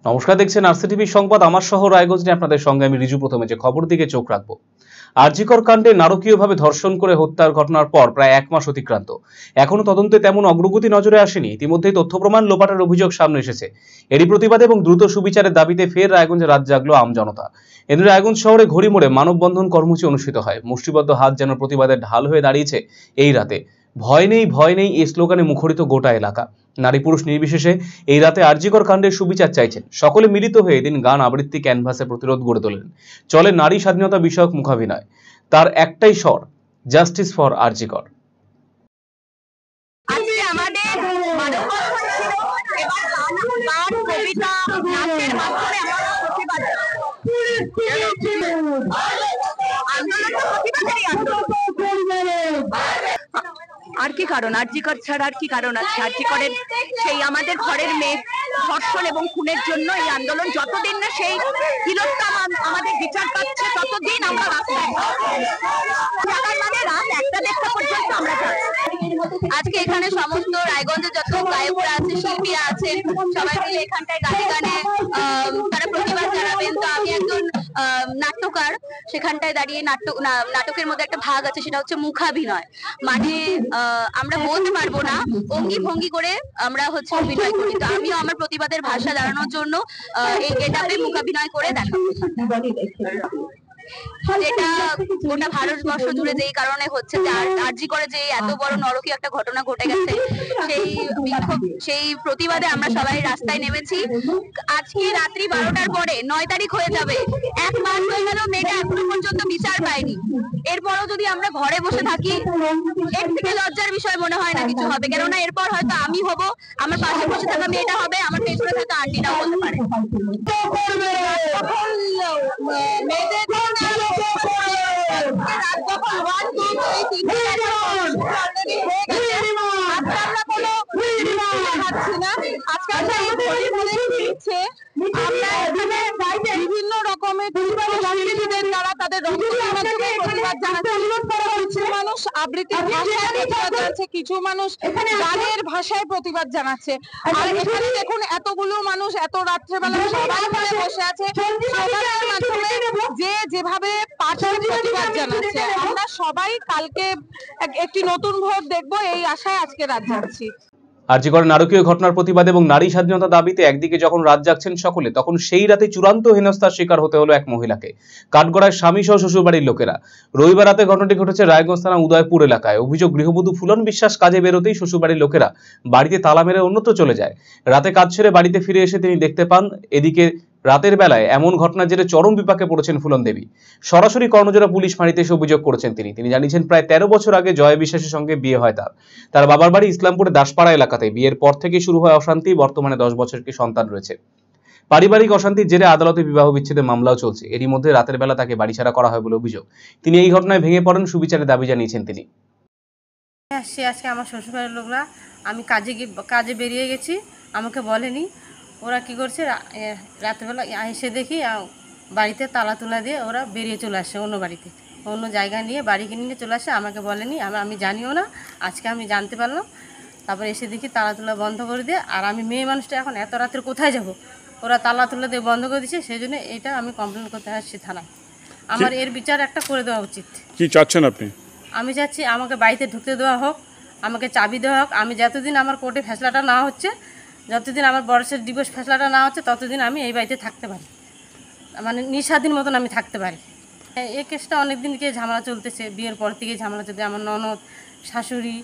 নমস্কার, দেখছেন আরসিটিভি সংবাদ। আমার শহর রায়গঞ্জ নিয়ে আপনাদের সঙ্গে আমি রিজু। প্রথমে যে খবর দিকে চোখ রাখবো, আরজিকর কাণ্ডে নারকীয়ভাবে ধর্ষণ করে হত্যার ঘটনার পর প্রায় 1 মাস অতিক্রান্ত, এখনো তদন্তে তেমন অগ্রগতি নজরে আসেনি। ইতিমধ্যেই তথ্য প্রমাণ লোপাটের অভিযোগ সামনে এসেছে। এরই প্রতিবাদে এবং দ্রুত সুবিচারের দাবিতে ফের রায়গঞ্জে রাত জাগলো আমজনতা। এদিন রায়গঞ্জ শহরে ঘড়িমোড়ে মানববন্ধন কর্মসূচি অনুষ্ঠিত হয়। মুষ্টিবদ্ধ হাত যেন প্রতিবাদের ঢাল হয়ে দাঁড়িয়েছে এই রাতে। ভয় নেই, ভয় নেই এই স্লোগানে মুখরিত গোটা এলাকা। নারী পুরুষ নির্বিশেষে এই রাতে আরজিকর কাণ্ডের সুবিচার চাইছেন। সকলে মিলিত হয়ে এদিন গান আবৃত্তি ক্যানভাসে প্রতিরোধ গড়ে তোলেন। চলে নারী স্বাধীনতা বিষয়ক মুখাভিনয়। তার একটাই স্বর, জাস্টিস ফর আরজিকর। আর কি কারণ, আরজিকর ছাড়া আর কি কারণ আছে? আরজিকরের সেই আমাদের ঘরের মেয়ে ধর্ষণ এবং খুনের জন্য এই আন্দোলন, যতদিন না সেই তিলোত্তম আমাদের বিচার পাচ্ছে ততদিন আমরা রাস্তায়। মানে রাত 1টা-1:30 পর্যন্ত আমরা যাচ্ছি। আজকে এখানে সমস্ত রায়গঞ্জের যত গায়করা আছে, শিল্পীরা আছেন, সবাই মিলে এখানটায় গানে গানে তারা প্রতিবাদ জানাবেন। তো আমি একজন নাট্যকার, সেখানটায় দাঁড়িয়ে নাটকের মধ্যে একটা ভাগ আছে, সেটা হচ্ছে মুখাভিনয়। মানে আমরা বলতে পারবো না, অঙ্গি ভঙ্গি করে আমরা অভিনয় করি। তো আমিও আমার প্রতিবাদের ভাষা জানানোর জন্য এই গেটআপে মুখাভিনয় করে দেখাবো, যেটা গোটা ভারতবর্ষ জুড়ে যেই কারণে হচ্ছে যে আরজি করে যে এত বড় নরকীয় একটা ঘটনা ঘটে গেছে, সেই বিক্ষোভ, সেই প্রতিবাদে আমরা সবাই রাস্তায় নেমেছি। আজকে রাত্রি 12টার পরে 9 তারিখ হয়ে যাবে, 1 মাস হয়ে গেল, মেয়েটা এখনো পর্যন্ত বিচার পায়নি। এরপরও যদি আমরা ঘরে বসে থাকি, এর থেকে লজ্জার বিষয় মনে হয় না কিছু হবে। কেননা এরপর হয়তো আমি হব, আমার পাশে বসে থাকা মেয়েটা হবে, আমার পেছনে থাকা আন্টিটাও হতে পারে। বিভিন্ন রকমের দ্বারা তাদের মানুষ আবৃত্তির ভাষায় প্রতিবাদ জানাচ্ছে, কিছু মানুষ গানের ভাষায় প্রতিবাদ জানাচ্ছে। আর এখানে দেখুন এতগুলো মানুষ এত রাত্রেবেলা সবাই মিলে বসে আছে, যে যেভাবে পাঠান প্রতিবাদ জানাচ্ছে। আমরা সবাই কালকে একটি নতুন ভোট দেখবো, এই আশায় আজকে রাত জাগছি। আরজিকরের নারকীয় ঘটনার প্রতিবাদ এবং নারী স্বাধীনতা দাবিতে একদিকে যখন রাত জাগছেন সকলে, তখন সেই রাতে চূড়ান্ত হেনস্থার শিকার হতে হলো এক মহিলাকে। কাঠগড়ায় স্বামী সহ শ্বশুরবাড়ির লোকেরা। রবিবার রাতে ঘটনাটি ঘটেছে রায়গঞ্জ থানা উদয়পুর এলাকায়। অভিযোগ, গৃহবধূ ফুলন বিশ্বাস কাজে বেরোতেই শ্বশুরবাড়ির লোকেরা বাড়িতে তালা মেরে অন্যত্র চলে যায়। রাতে কাজ ছেড়ে বাড়িতে ফিরে এসে তিনি দেখতে পান এদিকে রাতের বেলায় এমন ঘটনার জেরে চরম বিপাকে পড়েছেন ফুলন দেবী। সরাসরি কর্ণজোড়া পুলিশ ফাঁড়িতে এসে অভিযোগ করেছেন তিনি জানিয়েছেন প্রায় 13 বছর আগে জয় বিশ্বাসের সঙ্গে বিয়ে হয় তার বাবার বাড়ি ইসলামপুরে দাসপাড়া এলাকাতে। বিয়ের পর থেকে শুরু হয় অশান্তি। বর্তমানে 10 বছরের কি সন্তান রয়েছে। পারিবারিক অশান্তির জেরে আদালতে বিবাহ বিচ্ছেদের মামলাও চলছে। এরই মধ্যে রাতের বেলা তাকে বাড়ি ছাড়া করা হয় বলে অভিযোগ। তিনি এই ঘটনায় ভেঙে পড়েন, সুবিচারের দাবি জানিয়েছেন তিনি। আজকে আমার শ্বশুরবাড়ির লোকরা, আমি কাজে বেরিয়ে গেছি, আমাকে বলেনি। ওরা কি করছে, রাতেরবেলা এসে দেখি বাড়িতে তালা তুলা দিয়ে ওরা বেরিয়ে চলে আসে, অন্য বাড়িতে, অন্য জায়গায় নিয়ে বাড়ি কিনে নিয়ে চলে আসে। আমাকে বলেনি, আমি জানিও না, আজকে আমি জানতে পারলাম। তারপর এসে দেখি তালা তুলা বন্ধ করে দিয়ে, আর আমি মেয়ে মানুষটা এখন এত রাত্রে কোথায় যাব, ওরা তালা তুলা দিয়ে বন্ধ করে দিচ্ছে। সেই জন্য এটা আমি কমপ্লেন করতে আসছি থানায়। আমার এর বিচার একটা করে দেওয়া উচিত। কি চাচ্ছেন আপনি? আমি চাচ্ছি আমাকে বাড়িতে ঢুকতে দেওয়া হোক, আমাকে চাবি দেওয়া হোক। আমি যতদিন আমার কোর্টে ফেসলাটা না হচ্ছে, যতদিন আমার বয়সের ডিভোর্স ফেসলাটা না হচ্ছে, ততদিন আমি এই বাড়িতে থাকতে পারি, মানে নিঃস্বাধীন মতন আমি থাকতে পারি। এই কেসটা অনেক দিনকে ঝামেলা চলতেছে, বিয়ের পর থেকে ঝামেলা চলতে। আমার ননদ, শাশুড়ি,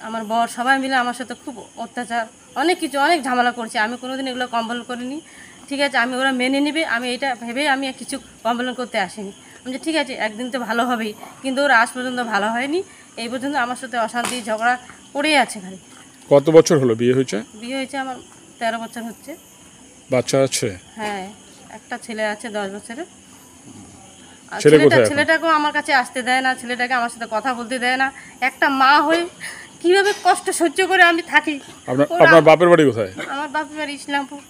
আমার বর সবাই মিলে আমার সাথে খুব অত্যাচার, অনেক কিছু, অনেক ঝামেলা করছে। আমি কোনোদিন এগুলো কমপ্লেন করিনি। ঠিক আছে, আমি ওরা মেনে নেবে, আমি এটা ভেবেই আমি কিছু কমপ্লেন করতে আসিনি। আমি ঠিক আছে, একদিন তো ভালো হবেই, কিন্তু ওরা আজ পর্যন্ত ভালো হয়নি। এই পর্যন্ত আমার সাথে অশান্তি ঝগড়া পড়েই আছে খালি। কত বছর হলো বিয়ে হয়েছে? বিয়ে হয়েছে আমার 13 বছর হচ্ছে। বাচ্চা আছে? হ্যাঁ, একটা ছেলে আছে 10 বছরের। ছেলেটাকেও আমার কাছে আসতে দেয় না, ছেলেটাকে আমার সাথে কথা বলতে দেয় না। একটা মা হয়ে কিভাবে কষ্ট সহ্য করে আমি থাকি। আপনার বাপের বাড়ি কোথায়? আমার বাপের বাড়ি ইসলামপুর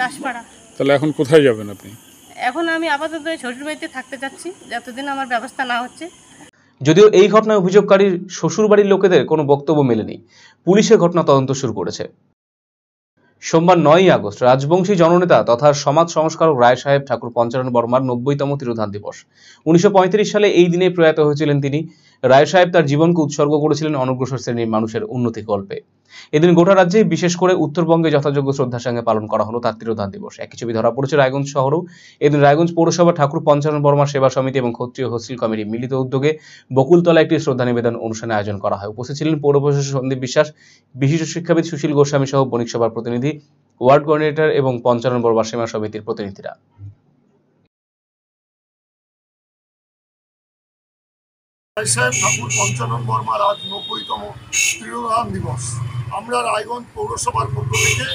দাসপাড়া। তাহলে এখন কোথায় যাবেন আপনি? এখন আমি আপাতত শ্বশুরবাড়িতে থাকতে চাচ্ছি, যতদিন আমার ব্যবস্থা না হচ্ছে। যদিও এই ঘটনায় অভিযোগকারীর শ্বশুরবাড়ির লোকেদের কোনো বক্তব্য মেলেনি, পুলিশের ঘটনা তদন্ত শুরু করেছে। সোমবার 9ই আগস্ট রাজবংশী জননেতা তথা সমাজ সংস্কারক রায় সাহেব ঠাকুর পঞ্চানন বর্মার 90তম তিরোধান দিবস। 1935 সালে এই দিনে প্রয়াত হয়েছিলেন তিনি। রায় সাহেব তার জীবনকে উৎসর্গ করেছিলেন অনগ্রসর শ্রেণীর মানুষের উন্নতি কল্পে। এদিন গোটা রাজ্যে, বিশেষ করে উত্তরবঙ্গে যথাযোগ্য শ্রদ্ধার সঙ্গে পালন করা হলো তার তিরোধান দিবস। একই ছবি ধরা পড়েছে রায়গঞ্জ শহরেও। এদিন রায়গঞ্জ পৌরসভা ঠাকুর পঞ্চানন বর্মা সেবা সমিতি এবং ক্ষত্রিয় হোস্টেল কমিটি মিলিত উদ্যোগে বকুলতলা একটি শ্রদ্ধা নিবেদন অনুষ্ঠানের আয়োজন করা হয়। উপস্থিত ছিলেন পৌর প্রশাসক সন্দীপ বিশ্বাস, বিশিষ্ট শিক্ষাবিদ সুশীল গোস্বামী সহ বণিক সভার প্রতিনিধি, ওয়ার্ড কোঅর্ডিনেটর এবং পঞ্চানন বর্মা সেবা সমিতির প্রতিনিধিরা। রায় সাহেব ঠাকুর পঞ্চানন বর্মার আজ 90তম তিরোধান দিবস। আমরা রায়গঞ্জ পৌরসভার পক্ষ থেকে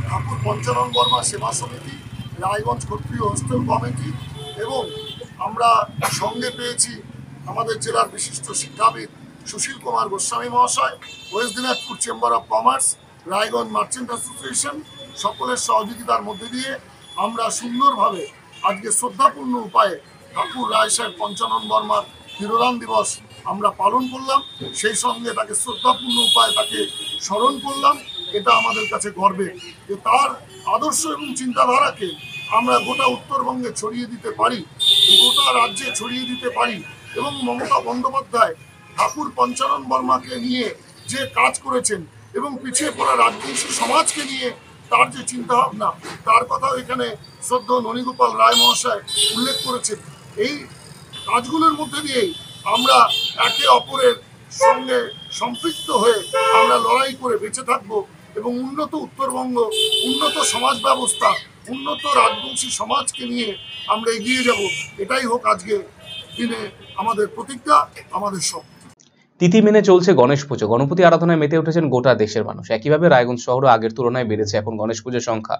ঠাকুর পঞ্চানন বর্মা সেবা সমিতি, রায়গঞ্জ ক্ষত্রিয় হোস্টেল কমিটি এবং আমরা সঙ্গে পেয়েছি আমাদের জেলার বিশিষ্ট শিক্ষাবিদ সুশীল কুমার গোস্বামী মহাশয়, West Dinajpur chamber of commerce, Raiganj merchant association, সকলের সহযোগিতার মধ্যে দিয়ে আমরা সুন্দরভাবে আজকে শ্রদ্ধাপূর্ণ উপায়ে ঠাকুর রায় সাহেব পঞ্চানন বর্মার তিরোধান দিবস আমরা পালন করলাম। সেই সঙ্গে তাকে শ্রদ্ধাপূর্ণ উপায়ে তাকে স্মরণ করলাম। এটা আমাদের কাছে গর্বের যে তার আদর্শ এবং চিন্তাধারাকে আমরা গোটা উত্তরবঙ্গে ছড়িয়ে দিতে পারি, গোটা রাজ্যে ছড়িয়ে দিতে পারি এবং মমতা বন্দ্যোপাধ্যায় ঠাকুর পঞ্চানন বর্মাকে নিয়ে যে কাজ করেছেন এবং পিছিয়ে পড়া রাজবংশী সমাজকে নিয়ে তার যে চিন্তাভাবনা, তার কথাও এখানে শ্রদ্ধেয় ননীগোপাল রায় মহাশয় উল্লেখ করেছেন। এই কাজগুলোর মধ্যে দিয়েই আমরা একে অপরের সঙ্গে সম্পৃক্ত হয়ে আমরা লড়াই করে বেঁচে থাকব এবং উন্নত উত্তরবঙ্গ, উন্নত সমাজ ব্যবস্থা, উন্নত রাজবংশী সমাজকে নিয়ে আমরা এগিয়ে যাব। এটাই হোক আজকে দিনে আমাদের প্রতিজ্ঞা, আমাদের স্বপ্ন। তিথি মেনে চলছে গণেশ পুজো। গণপতি আরাধনায় মেতে উঠেছেন গোটা দেশের মানুষ। একইভাবে রায়গঞ্জ শহরে আগের তুলনায় বেড়েছে এখন গণেশ পুজোর সংখ্যা।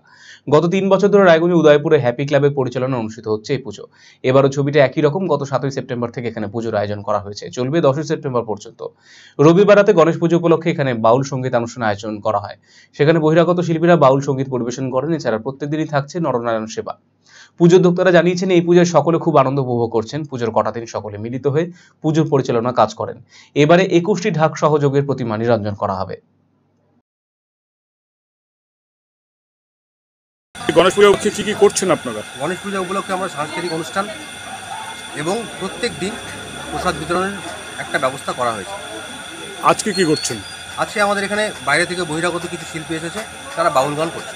গত 3 বছর ধরে রায়গঞ্জে উদয়পুরে হ্যাপি ক্লাবের পরিচালনায় অনুষ্ঠিত হচ্ছে এই পুজো। এবারও ছবিটা একই রকম। গত 7ই সেপ্টেম্বর থেকে এখানে পুজোর আয়োজন করা হয়েছে, চলবে 10ই সেপ্টেম্বর পর্যন্ত। রবিবার রাতে গণেশ পুজো উপলক্ষে এখানে বাউল সঙ্গীত অনুষ্ঠান আয়োজন করা হয়। সেখানে বহিরাগত শিল্পীরা বাউল সঙ্গীত পরিবেশন করেন। এছাড়া প্রত্যেকদিনই থাকছে নরনারায়ণ সেবা। পুজোর উদ্যোক্তারা জানিয়েছেন এই পুজোয় সকলে খুব আনন্দ উপভোগ করছেন। পুজোর কটা দিন সকলে মিলিত হয়ে পুজোর পরিচালনা কাজ করেন। এবারে 21টি ঢাক সহযোগের প্রতিমা নিরঞ্জন করা হবে। গণেশ পূজা উপলক্ষে কি করছেন আপনারা? গণেশ পূজা উপলক্ষে আমরা সাংস্কৃতিক অনুষ্ঠান এবং প্রত্যেক দিন প্রসাদ বিতরণের একটা ব্যবস্থা করা হয়েছে। আজকে কি করছেন? আজকে আমাদের এখানে বাইরে থেকে বহিরাগত কিছু শিল্পী এসেছে, তারা বাউল গান করছে।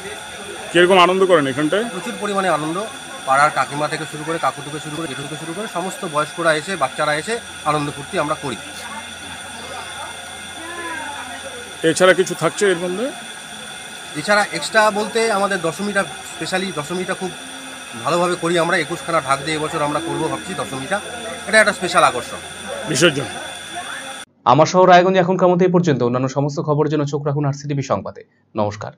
কিরকম আনন্দ করেন এখানটায়? প্রচুর পরিমাণে আনন্দ। পাড়ার কাকিমা থেকে শুরু করে, কাকু থেকে শুরু করে, জেঠু থেকে শুরু করে সমস্ত বয়স্করা এসে, বাচ্চারা এসে আনন্দ ফুর্তি আমরা করি। এছাড়া কিছু থাকছে এর মধ্যে? এছাড়া এক্সট্রা বলতে আমাদের দশমীটা, স্পেশালি দশমীটা খুব ভালোভাবে করি আমরা। 21খানা ঢাক দিয়ে এবছর আমরা করবো ভাবছি দশমীটা। এটা একটা স্পেশাল আকর্ষণ বিসর্জন। আমার শহর রায়গঞ্জ এখনকার মতো এই পর্যন্ত। অন্যান্য সমস্ত খবরের জন্য চোখ রাখুন RCTV সংবাদে। নমস্কার।